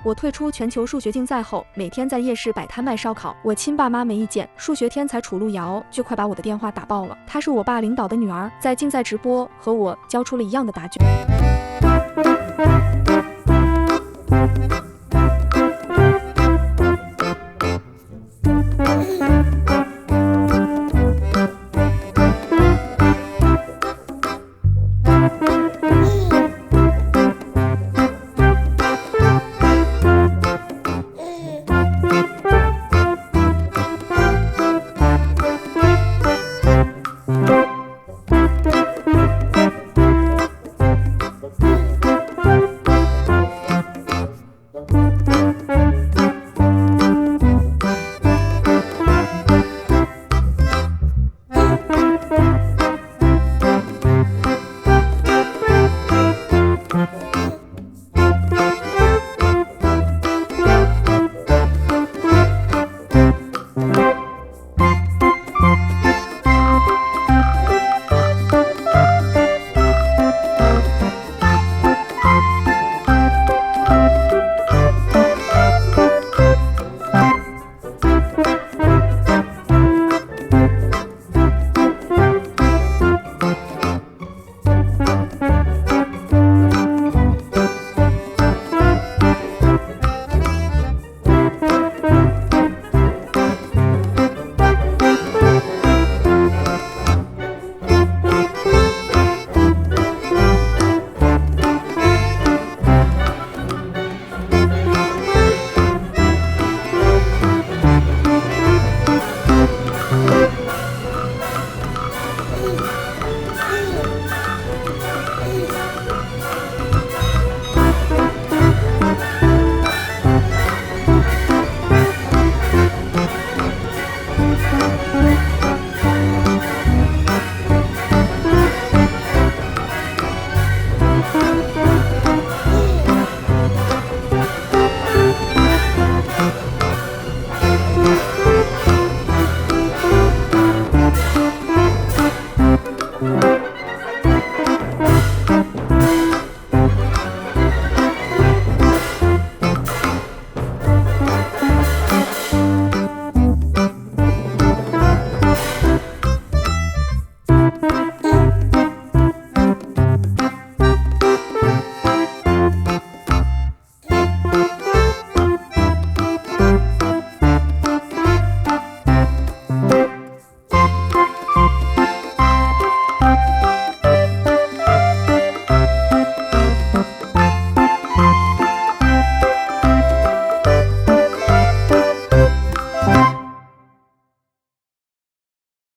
我退出全球数学竞赛后，每天在夜市摆摊卖烧烤。我亲爸妈没意见，数学天才楚路遥却快把我的电话打爆了。她是我爸领导的女儿，在竞赛直播和我交出了一样的答卷。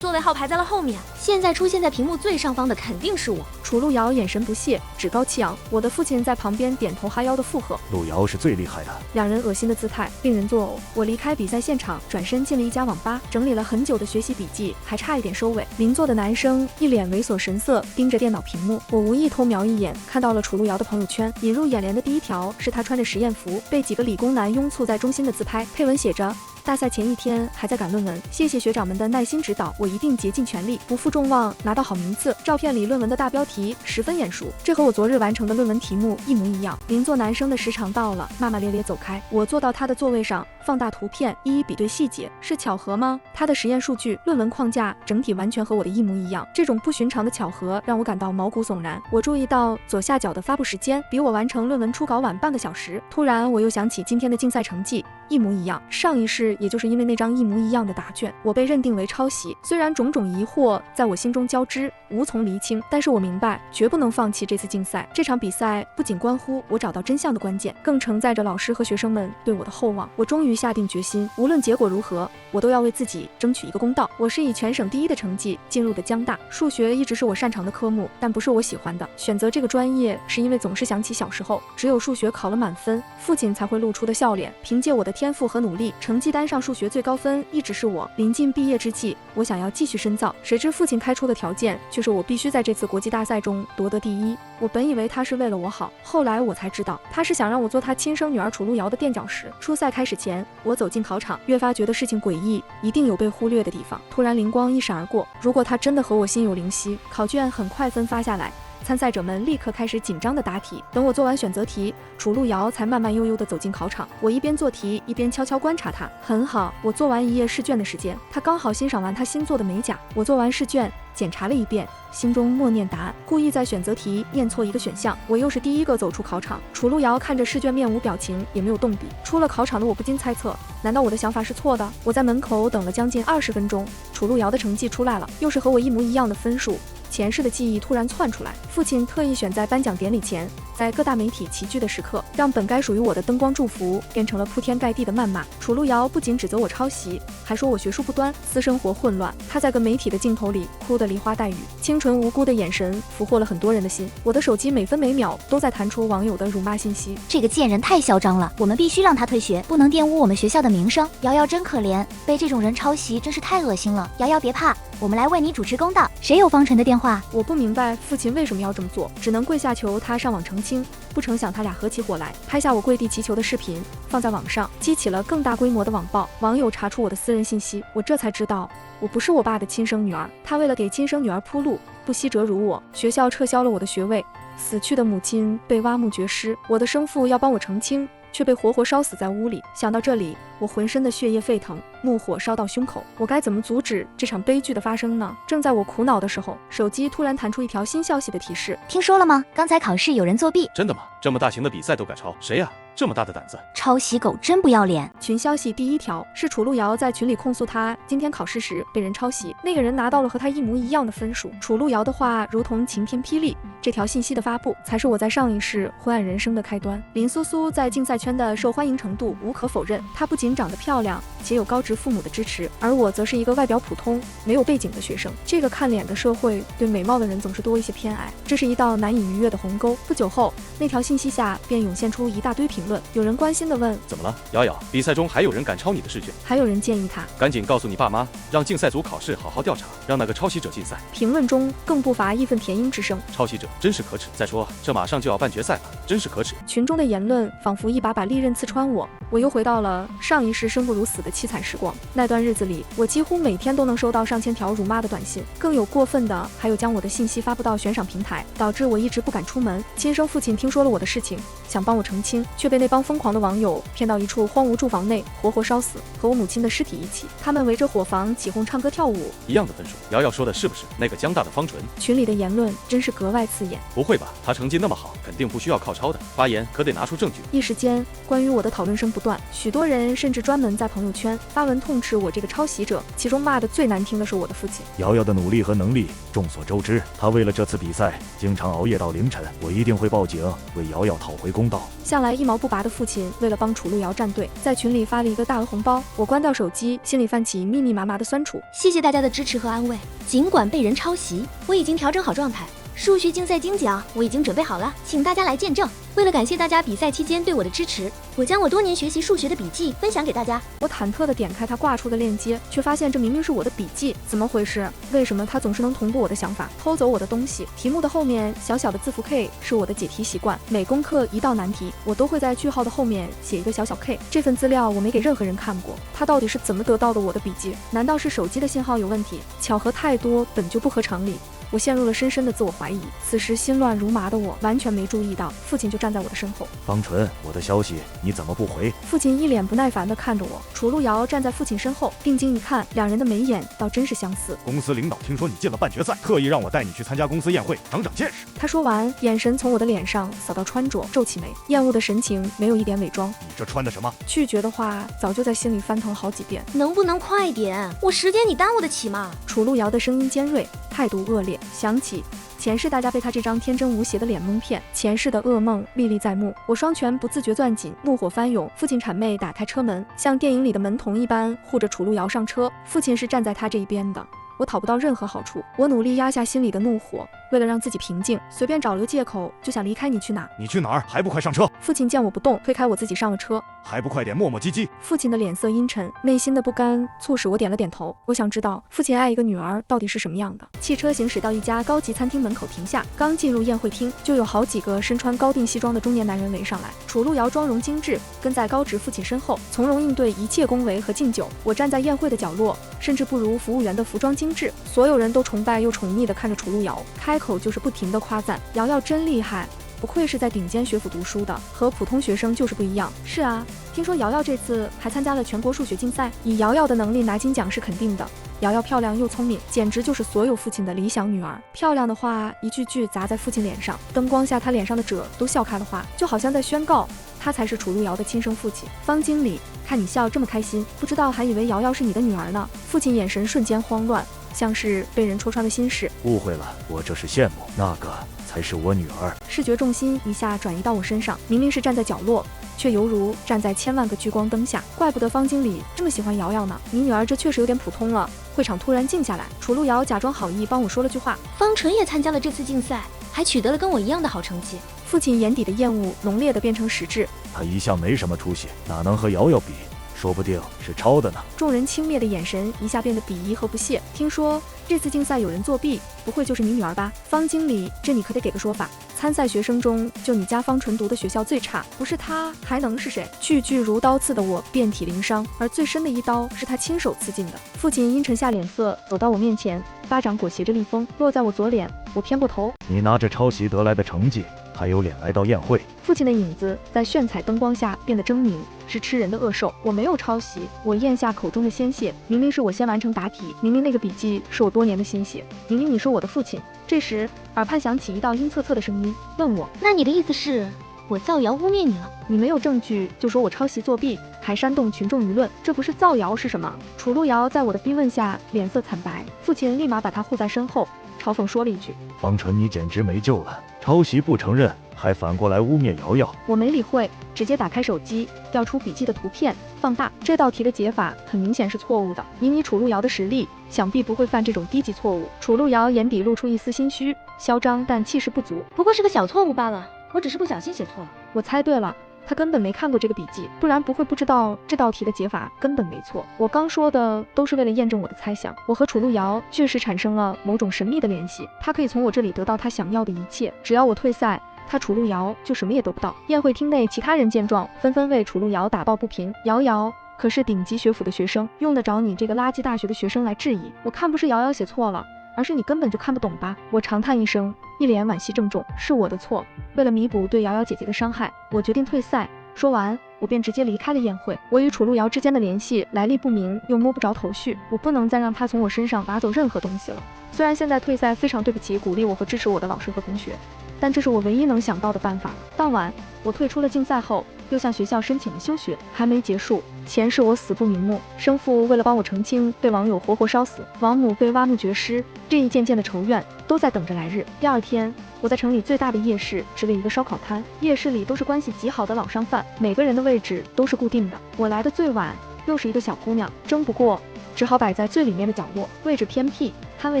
座位号排在了后面，现在出现在屏幕最上方的肯定是我。楚路遥眼神不屑，趾高气扬。我的父亲在旁边点头哈腰的附和。路遥是最厉害的。两人恶心的姿态令人作呕。我离开比赛现场，转身进了一家网吧，整理了很久的学习笔记，还差一点收尾。邻座的男生一脸猥琐神色盯着电脑屏幕，我无意偷瞄一眼，看到了楚路遥的朋友圈。引入眼帘的第一条是他穿着实验服，被几个理工男拥簇在中心的自拍，配文写着：大赛前一天还在赶论文，谢谢学长们的耐心指导，我一定竭尽全力，不负众望，拿到好名次。照片里论文的大标题十分眼熟，这和我昨日完成的论文题目一模一样。邻座男生的时长到了，骂骂咧咧走开。我坐到他的座位上，放大图片，一一比对细节。是巧合吗？他的实验数据、论文框架整体完全和我的一模一样。这种不寻常的巧合让我感到毛骨悚然。我注意到左下角的发布时间比我完成论文初稿晚半个小时。突然我又想起今天的竞赛成绩一模一样，上一世也就是因为那张一模一样的答卷，我被认定为抄袭。虽然种种疑惑在我心中交织，无从厘清，但是我明白绝不能放弃这次竞赛。这场比赛不仅关乎我找到真相的关键，更承载着老师和学生们对我的厚望。我终于下定决心，无论结果如何，我都要为自己争取一个公道。我是以全省第一的成绩进入的江大，数学一直是我擅长的科目，但不是我喜欢的。选择这个专业是因为总是想起小时候，只有数学考了满分，父亲才会露出的笑脸。凭借我的天赋和努力，成绩单上数学最高分一直是我。临近毕业之际，我想要继续深造，谁知父亲开出的条件却是我必须在这次国际大赛中夺得第一。我本以为他是为了我好，后来我才知道他是想让我做他亲生女儿楚路遥的垫脚石。初赛开始前，我走进考场，越发觉得事情诡异，一定有被忽略的地方。突然灵光一闪而过，如果他真的和我心有灵犀，考卷很快分发下来，参赛者们立刻开始紧张地答题。等我做完选择题，楚路遥才慢慢悠悠地走进考场。我一边做题一边悄悄观察他。很好，我做完一页试卷的时间，他刚好欣赏完他新做的美甲。我做完试卷，检查了一遍，心中默念答案，故意在选择题念错一个选项。我又是第一个走出考场。楚路遥看着试卷面无表情，也没有动笔。出了考场的我不禁猜测，难道我的想法是错的？我在门口等了将近20分钟，楚路遥的成绩出来了，又是和我一模一样的分数。前世的记忆突然窜出来，父亲特意选在颁奖典礼前，在各大媒体齐聚的时刻，让本该属于我的灯光祝福变成了铺天盖地的谩骂。楚路遥不仅指责我抄袭，还说我学术不端，私生活混乱。他在个媒体的镜头里哭得梨花带雨，清纯无辜的眼神俘获了很多人的心。我的手机每分每秒都在弹出网友的辱骂信息。这个贱人太嚣张了，我们必须让他退学，不能玷污我们学校的名声。瑶瑶真可怜，被这种人抄袭真是太恶心了。瑶瑶别怕，我们来为你主持公道。谁有方辰的电话？我不明白父亲为什么要这么做，只能跪下求他上网澄清。不成想他俩合起伙来，拍下我跪地祈求的视频放在网上，激起了更大规模的网暴。网友查出我的私人信息，我这才知道我不是我爸的亲生女儿。他为了给亲生女儿铺路，不惜折辱我。学校撤销了我的学位，死去的母亲被挖墓掘尸，我的生父要帮我澄清，却被活活烧死在屋里。想到这里，我浑身的血液沸腾，怒火烧到胸口。我该怎么阻止这场悲剧的发生呢？正在我苦恼的时候，手机突然弹出一条新消息的提示。听说了吗？刚才考试有人作弊。真的吗？这么大型的比赛都敢抄，谁呀？这么大的胆子！抄袭狗真不要脸。群消息第一条是楚路遥在群里控诉他今天考试时被人抄袭，那个人拿到了和他一模一样的分数。楚路遥的话如同晴天霹雳，这条信息的发布才是我在上一世昏暗人生的开端。林苏苏在竞赛圈的受欢迎程度无可否认，她不仅长得漂亮，且有高职父母的支持，而我则是一个外表普通、没有背景的学生。这个看脸的社会对美貌的人总是多一些偏爱，这是一道难以逾越的鸿沟。不久后，那条信息下便涌现出一大堆评论，有人关心地问：怎么了，瑶瑶？比赛中还有人敢抄你的试卷？还有人建议他赶紧告诉你爸妈，让竞赛组考试好好调查，让那个抄袭者禁赛。评论中更不乏义愤填膺之声：抄袭者真是可耻！再说这马上就要办决赛了，真是可耻！群中的言论仿佛一把把利刃刺穿我，我又回到了上一世生不如死的凄惨时光。那段日子里，我几乎每天都能收到上千条辱骂的短信，更有过分的，还有将我的信息发布到悬赏平台，导致我一直不敢出门。亲生父亲听说了我的事情，想帮我澄清，却被那帮疯狂的网友骗到一处荒芜住房内，活活烧死，和我母亲的尸体一起。他们围着火房起哄唱歌跳舞。一样的分数，瑶瑶说的是不是那个江大的方纯？群里的言论真是格外刺眼。不会吧，他成绩那么好，肯定不需要靠抄的，发言可得拿出证据。一时间，关于我的讨论声不断，许多人甚至专门在朋友圈发文痛斥我这个抄袭者，其中骂的最难听的是我的父亲。瑶瑶的努力和能力众所周知，她为了这次比赛经常熬夜到凌晨，我一定会报警为瑶瑶讨回公道。向来一毛不拔的父亲为了帮楚路遥站队，在群里发了一个大额红包。我关掉手机，心里泛起密密麻麻的酸楚。谢谢大家的支持和安慰，尽管被人抄袭，我已经调整好状态。数学竞赛金奖我已经准备好了，请大家来见证。为了感谢大家比赛期间对我的支持，我将我多年学习数学的笔记分享给大家。我忐忑地点开他挂出的链接，却发现这明明是我的笔记，怎么回事？为什么他总是能同步我的想法，偷走我的东西？题目的后面小小的字符 K 是我的解题习惯，每攻克一道难题，我都会在句号的后面写一个小小 K。这份资料我没给任何人看过，他到底是怎么得到的我的笔记？难道是手机的信号有问题？巧合太多，本就不合常理。我陷入了深深的自我怀疑，此时心乱如麻的我完全没注意到父亲就站在我的身后。方纯，我的消息你怎么不回？父亲一脸不耐烦地看着我。楚路遥站在父亲身后，定睛一看，两人的眉眼倒真是相似。公司领导听说你进了半决赛，特意让我带你去参加公司宴会，长长见识。他说完，眼神从我的脸上扫到穿着，皱起眉，厌恶的神情没有一点伪装。你这穿的什么？拒绝的话早就在心里翻腾好几遍。能不能快点？我时间你耽误得起吗？楚路遥的声音尖锐，态度恶劣，想起前世大家被他这张天真无邪的脸蒙骗，前世的噩梦历历在目。我双拳不自觉攥紧，怒火翻涌。父亲谄媚打开车门，像电影里的门童一般护着楚路遥上车。父亲是站在他这一边的，我讨不到任何好处。我努力压下心里的怒火，为了让自己平静，随便找了个借口就想离开。你去哪？你去哪儿？还不快上车！父亲见我不动，推开我自己上了车。还不快点磨磨唧唧！父亲的脸色阴沉，内心的不甘促使我点了点头。我想知道父亲爱一个女儿到底是什么样的。汽车行驶到一家高级餐厅门口停下，刚进入宴会厅，就有好几个身穿高定西装的中年男人围上来。楚路遥妆容精致，跟在高职父亲身后，从容应对一切恭维和敬酒。我站在宴会的角落，甚至不如服务员的服装精致。所有人都崇拜又宠溺地看着楚路遥，开口口就是不停的夸赞，瑶瑶真厉害，不愧是在顶尖学府读书的，和普通学生就是不一样。是啊，听说瑶瑶这次还参加了全国数学竞赛，以瑶瑶的能力拿金奖是肯定的。瑶瑶漂亮又聪明，简直就是所有父亲的理想女儿。漂亮的话一句句砸在父亲脸上，灯光下她脸上的褶都笑开了花，就好像在宣告他才是楚路遥的亲生父亲。方经理，看你笑这么开心，不知道还以为瑶瑶是你的女儿呢。父亲眼神瞬间慌乱，像是被人戳穿了心事。误会了，我这是羡慕，那个才是我女儿。视觉重心一下转移到我身上，明明是站在角落，却犹如站在千万个聚光灯下。怪不得方经理这么喜欢瑶瑶呢，你女儿这确实有点普通了。会场突然静下来，楚路遥假装好意帮我说了句话。方纯也参加了这次竞赛，还取得了跟我一样的好成绩。父亲眼底的厌恶浓烈的变成实质。他一向没什么出息，哪能和瑶瑶比？说不定是抄的呢。众人轻蔑的眼神一下变得鄙夷和不屑。听说这次竞赛有人作弊，不会就是你女儿吧？方经理，这你可得给个说法。参赛学生中，就你家方纯读的学校最差，不是他还能是谁？句句如刀刺的我遍体鳞伤，而最深的一刀是他亲手刺进的。父亲阴沉下脸色，走到我面前，巴掌裹挟着厉风落在我左脸。我偏过头，你拿着抄袭得来的成绩，还有脸来到宴会？父亲的影子在炫彩灯光下变得狰狞，是吃人的恶兽。我没有抄袭，我咽下口中的鲜血。明明是我先完成答题，明明那个笔记是我多年的心血，明明你是我的父亲。这时耳畔响起一道阴恻恻的声音，问我：那你的意思是我造谣污蔑你了？你没有证据就说我抄袭作弊，还煽动群众舆论，这不是造谣是什么？楚路遥在我的逼问下脸色惨白，父亲立马把他护在身后，嘲讽说了一句：方纯，你简直没救了！抄袭不承认，还反过来污蔑瑶瑶。我没理会，直接打开手机，调出笔记的图片，放大。这道题的解法很明显是错误的，以你楚路遥的实力，想必不会犯这种低级错误。楚路遥眼底露出一丝心虚，嚣张但气势不足。不过是个小错误罢了，我只是不小心写错了。我猜对了，他根本没看过这个笔记，不然不会不知道这道题的解法根本没错。我刚说的都是为了验证我的猜想。我和楚路遥确实产生了某种神秘的联系，他可以从我这里得到他想要的一切，只要我退赛，他楚路遥就什么也得不到。宴会厅内其他人见状，纷纷为楚路遥打抱不平。瑶瑶可是顶级学府的学生，用得着你这个垃圾大学的学生来质疑？我看不是瑶瑶写错了，而是你根本就看不懂吧？我长叹一声，一脸惋惜郑重，是我的错。为了弥补对瑶瑶姐姐的伤害，我决定退赛。说完，我便直接离开了宴会。我与楚路遥之间的联系来历不明，又摸不着头绪，我不能再让他从我身上拿走任何东西了。虽然现在退赛非常对不起鼓励我和支持我的老师和同学，但这是我唯一能想到的办法了。当晚，我退出了竞赛后，又向学校申请了休学。还没结束，前世我死不瞑目，生父为了帮我澄清，被网友活活烧死，王母被挖墓绝尸，这一件件的仇怨都在等着来日。第二天，我在城里最大的夜市支了一个烧烤摊，夜市里都是关系极好的老商贩，每个人的位置都是固定的。我来的最晚，又是一个小姑娘，争不过，只好摆在最里面的角落，位置偏僻，摊位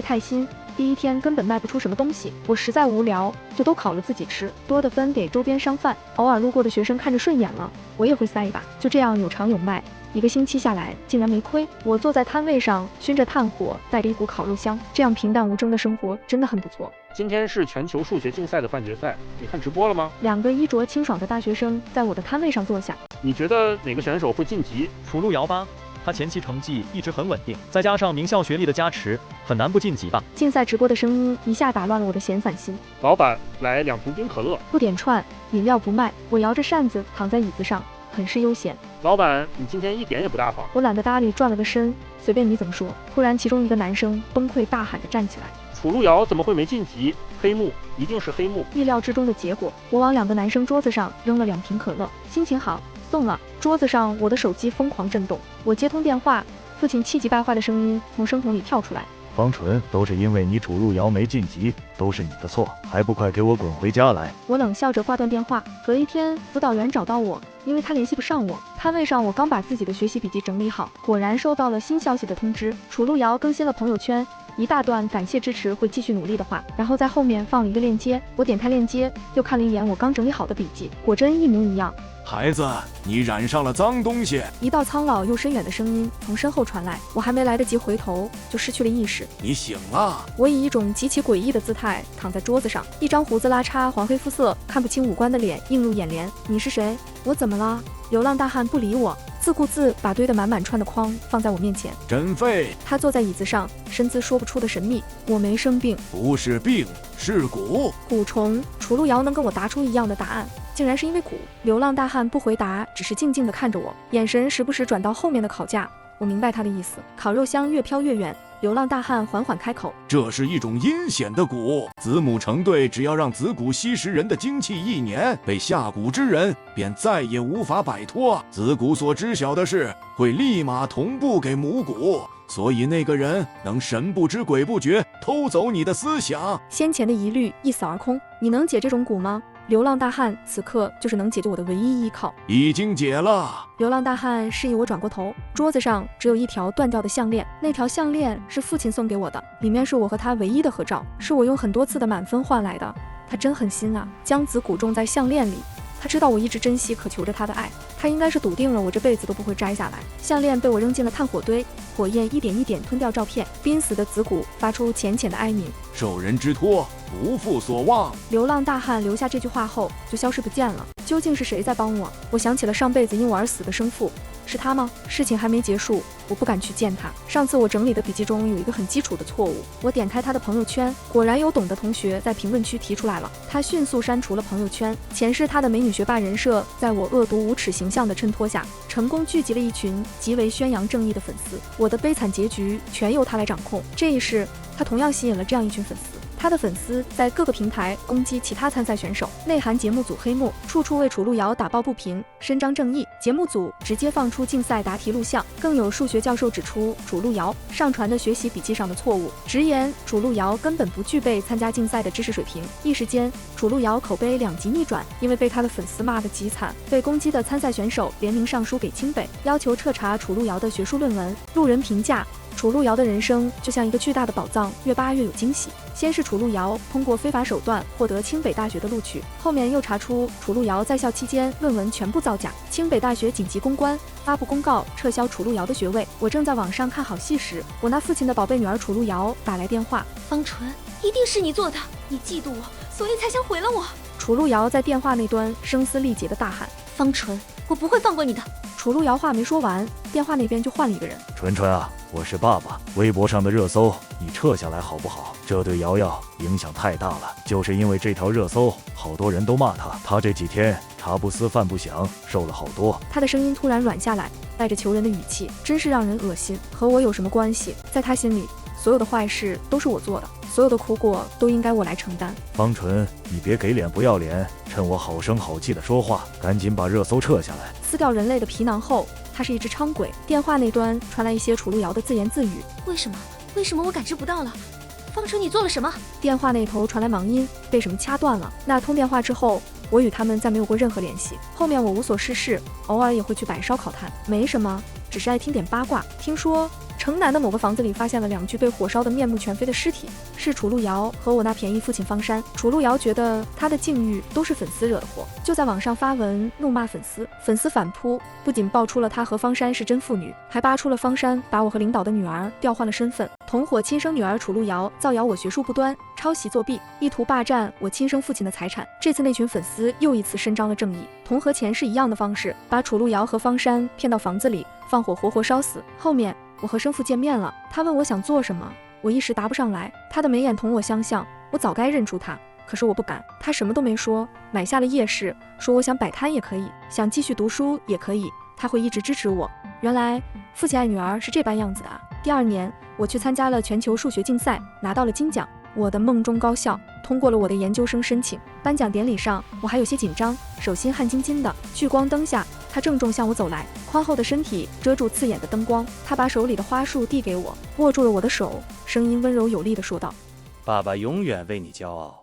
太新。第一天根本卖不出什么东西，我实在无聊，就都烤了自己吃，多的分给周边商贩，偶尔路过的学生看着顺眼了，我也会塞一把。就这样有偿有卖，一个星期下来竟然没亏。我坐在摊位上，熏着炭火，带着一股烤肉香，这样平淡无争的生活真的很不错。今天是全球数学竞赛的半决赛，你看直播了吗？两个衣着清爽的大学生在我的摊位上坐下。你觉得哪个选手会晋级？楚路遥吧，他前期成绩一直很稳定，再加上名校学历的加持，很难不晋级吧。竞赛直播的声音一下打乱了我的闲散心。老板，来2瓶冰可乐，不点串，饮料不卖。我摇着扇子躺在椅子上，很是悠闲。老板，你今天一点也不大方。我懒得搭理，转了个身，随便你怎么说。突然，其中一个男生崩溃大喊着站起来。楚路遥怎么会没晋级？黑幕，一定是黑幕。意料之中的结果，我往两个男生桌子上扔了2瓶可乐，心情好，送了。桌子上我的手机疯狂震动，我接通电话，父亲气急败坏的声音从声筒里跳出来。方纯，都是因为你楚路遥没晋级，都是你的错，还不快给我滚回家来！我冷笑着挂断电话。隔一天，辅导员找到我，因为他联系不上我。摊位上我刚把自己的学习笔记整理好，果然收到了新消息的通知，楚路遥更新了朋友圈，一大段感谢支持会继续努力的话，然后在后面放了一个链接。我点开链接，又看了一眼我刚整理好的笔记，果真一模一样。孩子，你染上了脏东西！一道苍老又深远的声音从身后传来，我还没来得及回头，就失去了意识。你醒了！我以一种极其诡异的姿态躺在桌子上，一张胡子拉碴、黄黑肤色、看不清五官的脸映入眼帘。你是谁？我怎么了？流浪大汉不理我，自顾自把堆得满满串的筐放在我面前。真废，他坐在椅子上，身姿说不出的神秘。我没生病，不是病，是蛊。蛊虫。楚路遥能跟我答出一样的答案，竟然是因为蛊。流浪大汉不回答，只是静静地看着我，眼神时不时转到后面的烤架。我明白他的意思。烤肉香越飘越远，流浪大汉缓缓开口：这是一种阴险的蛊，子母成对，只要让子蛊吸食人的精气1年，被下蛊之人便再也无法摆脱。子蛊所知晓的事，会立马同步给母蛊，所以那个人能神不知鬼不觉偷走你的思想。先前的疑虑一扫而空。你能解这种蛊吗？流浪大汉此刻就是能解救我的唯一依靠。已经解了。流浪大汉示意我转过头，桌子上只有一条断掉的项链，那条项链是父亲送给我的，里面是我和他唯一的合照，是我用很多次的满分换来的。他真狠心啊，将子蛊种在项链里。他知道我一直珍惜渴求着他的爱，他应该是笃定了我这辈子都不会摘下来。项链被我扔进了炭火堆，火焰一点一点吞掉照片，濒死的子蛊发出浅浅的哀鸣。受人之托，不负所望。流浪大汉留下这句话后就消失不见了。究竟是谁在帮我？我想起了上辈子因我而死的生父，是他吗？事情还没结束，我不敢去见他。上次我整理的笔记中有一个很基础的错误，我点开他的朋友圈，果然有懂的同学在评论区提出来了。他迅速删除了朋友圈，前世他的美女学霸人设在我恶毒无耻形象的衬托下，成功聚集了一群极为宣扬正义的粉丝。我的悲惨结局全由他来掌控。这一世，他同样吸引了这样一群粉丝。他的粉丝在各个平台攻击其他参赛选手，内涵节目组黑幕，处处为楚路遥打抱不平，伸张正义。节目组直接放出竞赛答题录像，更有数学教授指出楚路遥上传的学习笔记上的错误，直言楚路遥根本不具备参加竞赛的知识水平。一时间，楚路遥口碑2级逆转，因为被他的粉丝骂得极惨，被攻击的参赛选手联名上书给清北，要求彻查楚路遥的学术论文。路人评价：楚路遥的人生就像一个巨大的宝藏，越扒越有惊喜。先是楚路遥通过非法手段获得清北大学的录取，后面又查出楚路遥在校期间论文全部造假，清北大学紧急公关，发布公告撤销楚路遥的学位。我正在网上看好戏时，我那父亲的宝贝女儿楚路遥打来电话：方纯，一定是你做的，你嫉妒我，所以才想毁了我。楚路遥在电话那端声嘶力竭地大喊：方纯，我不会放过你的。楚路遥话没说完，电话那边就换了一个人。纯纯啊，我是爸爸，微博上的热搜你撤下来好不好？这对瑶瑶影响太大了，就是因为这条热搜，好多人都骂他这几天茶不思饭不想，瘦了好多。他的声音突然软下来，带着求人的语气，真是让人恶心。和我有什么关系？在他心里，所有的坏事都是我做的，所有的苦果都应该我来承担。方纯，你别给脸不要脸，趁我好声好气的说话，赶紧把热搜撤下来。撕掉人类的皮囊后，他是一只伥鬼。电话那端传来一些楚路遥的自言自语：为什么我感知不到了？方纯，你做了什么？电话那头传来忙音，被什么掐断了。那通电话之后，我与他们再没有过任何联系。后面我无所事事，偶尔也会去摆烧烤摊，没什么，只是爱听点八卦。听说城南的某个房子里发现了2具被火烧得面目全非的尸体，是楚路遥和我那便宜父亲方山。楚路遥觉得他的境遇都是粉丝惹的祸，就在网上发文怒骂粉丝。粉丝反扑，不仅爆出了他和方山是真父女，还扒出了方山把我和领导的女儿调换了身份，同伙亲生女儿楚路遥造谣我学术不端、抄袭作弊，意图霸占我亲生父亲的财产。这次那群粉丝又一次伸张了正义，同和前世一样的方式，把楚路遥和方山骗到房子里，放火活活烧死。后面我和生父见面了，他问我想做什么，我一时答不上来。他的眉眼同我相像，我早该认出他，可是我不敢。他什么都没说，买下了夜市，说我想摆摊也可以，想继续读书也可以，他会一直支持我。原来父亲爱女儿是这般样子的啊。第2年，我去参加了全球数学竞赛，拿到了金奖。我的梦中高校通过了我的研究生申请。颁奖典礼上，我还有些紧张，手心汗津津的。聚光灯下，他郑重向我走来，宽厚的身体遮住刺眼的灯光。他把手里的花束递给我，握住了我的手，声音温柔有力地说道：爸爸永远为你骄傲。